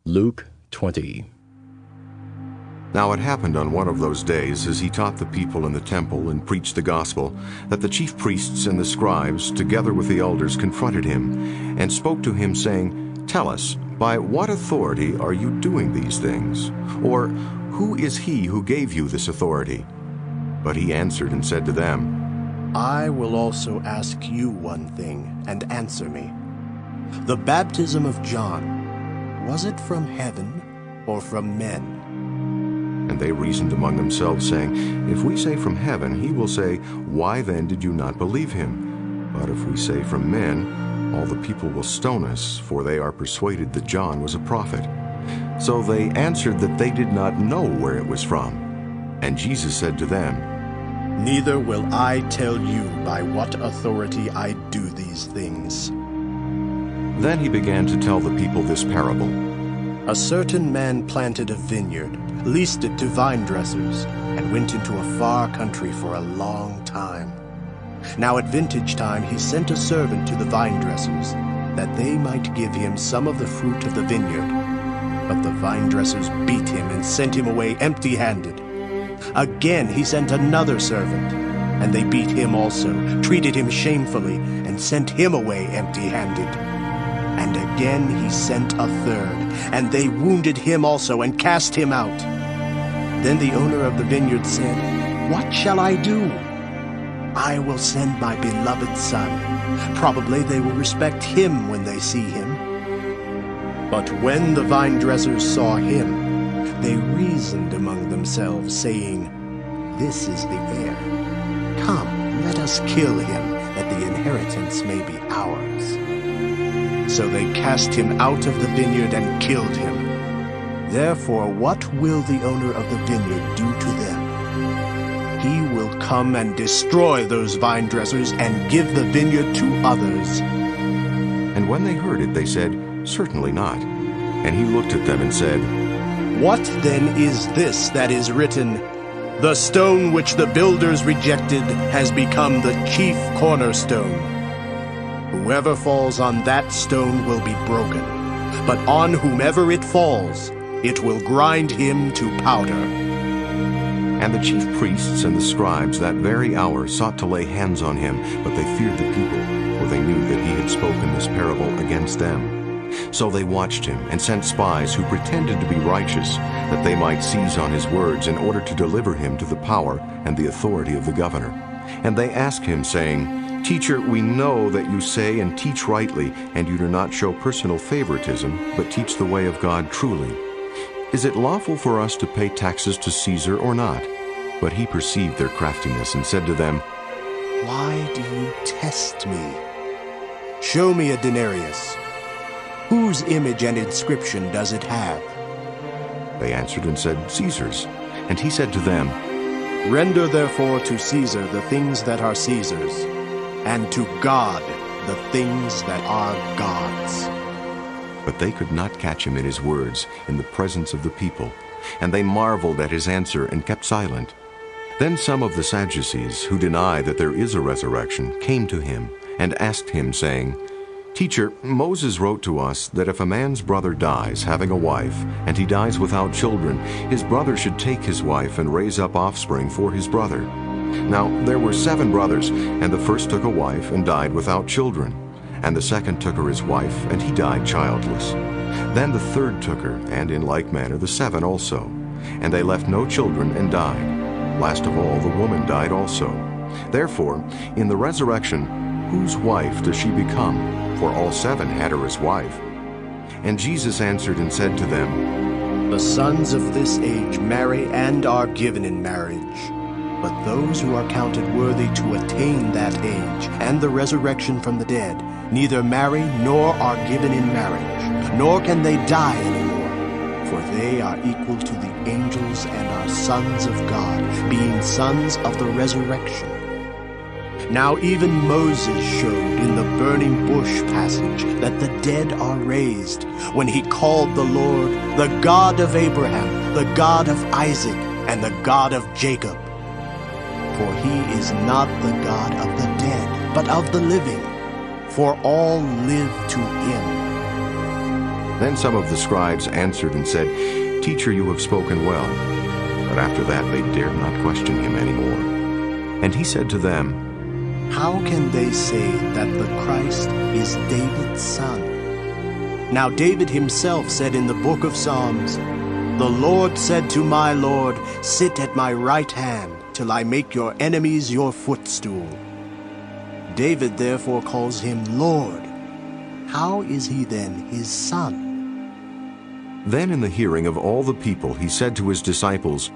Luke 20. Now it happened on one of those days, as he taught the people in the temple and preached the gospel, that the chief priests and the scribes, together with the elders, confronted him, and spoke to him, saying, "Tell us, by what authority are you doing these things? Or who is he who gave you this authority?" But he answered and said to them, I will also ask you one thing, and answer me. The baptism of John, was it from heaven or from men? And they reasoned among themselves, saying, "If we say from heaven, he will say, Why then did you not believe him? But if we say from men, all the people will stone us, for they are persuaded that John was a prophet." So they answered that they did not know where it was from. And Jesus said to them, Neither will I tell you by what authority I do these things. Then he began to tell the people this parable. A certain man planted a vineyard, leased it to vine dressers, and went into a far country for a long time. Now at vintage time he sent a servant to the vine dressers, that they might give him some of the fruit of the vineyard. But the vine dressers beat him and sent him away empty-handed. Again he sent another servant, and they beat him also, treated him shamefully, and sent him away empty-handed. And again he sent a third, and they wounded him also and cast him out. Then the owner of the vineyard said, What shall I do? I will send my beloved son. Probably they will respect him when they see him. But when the vine dressers saw him, they reasoned among themselves, saying, This is the heir. Come, let us kill him, that the inheritance may be ours. So they cast him out of the vineyard and killed him. Therefore, what will the owner of the vineyard do to them? He will come and destroy those vine dressers and give the vineyard to others. And when they heard it, they said, Certainly not. And he looked at them and said, What then is this that is written? The stone which the builders rejected has become the chief cornerstone. Whoever falls on that stone will be broken, but on whomever it falls, it will grind him to powder. And the chief priests and the scribes that very hour sought to lay hands on him, but they feared the people, for they knew that he had spoken this parable against them. So they watched him and sent spies who pretended to be righteous, that they might seize on his words in order to deliver him to the power and the authority of the governor. And they asked him, saying, Teacher, we know that you say and teach rightly, and you do not show personal favoritism, but teach the way of God truly. Is it lawful for us to pay taxes to Caesar or not? But he perceived their craftiness and said to them, Why do you test me? Show me a denarius. Whose image and inscription does it have? They answered and said, Caesar's. And he said to them, Render therefore to Caesar the things that are Caesar's, and to God the things that are God's. But they could not catch him in his words in the presence of the people, and they marveled at his answer and kept silent. Then some of the Sadducees, who deny that there is a resurrection, came to him and asked him, saying, Teacher, Moses wrote to us that if a man's brother dies, having a wife, and he dies without children, his brother should take his wife and raise up offspring for his brother. Now there were 7 brothers, and the first took a wife and died without children. And the second took her his wife, and he died childless. Then the third took her, and in like manner the 7 also. And they left no children and died. Last of all, the woman died also. Therefore, in the resurrection, whose wife does she become? For all 7 had her as wife. And Jesus answered and said to them, The sons of this age marry and are given in marriage. But those who are counted worthy to attain that age and the resurrection from the dead neither marry nor are given in marriage, nor can they die anymore, for they are equal to the angels and are sons of God, being sons of the resurrection. Now even Moses showed in the burning bush passage that the dead are raised, when he called the Lord the God of Abraham, the God of Isaac, and the God of Jacob. For he is not the God of the dead, but of the living, for all live to him. Then some of the scribes answered and said, "Teacher, you have spoken well." But after that they dared not question him any more. And he said to them, "How can they say that the Christ is David's son? Now David himself said in the book of Psalms, 'The Lord said to my Lord, sit at my right hand till I make your enemies your footstool.' David therefore calls him Lord. How is he then his son?" Then in the hearing of all the people he said to his disciples,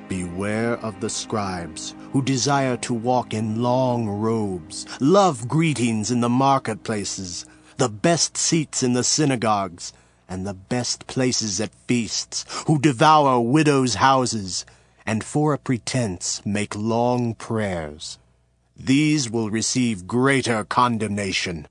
"Beware of the scribes, who desire to walk in long robes, love greetings in the marketplaces, the best seats in the synagogues, and the best places at feasts, who devour widows' houses, and for a pretense make long prayers. These will receive greater condemnation.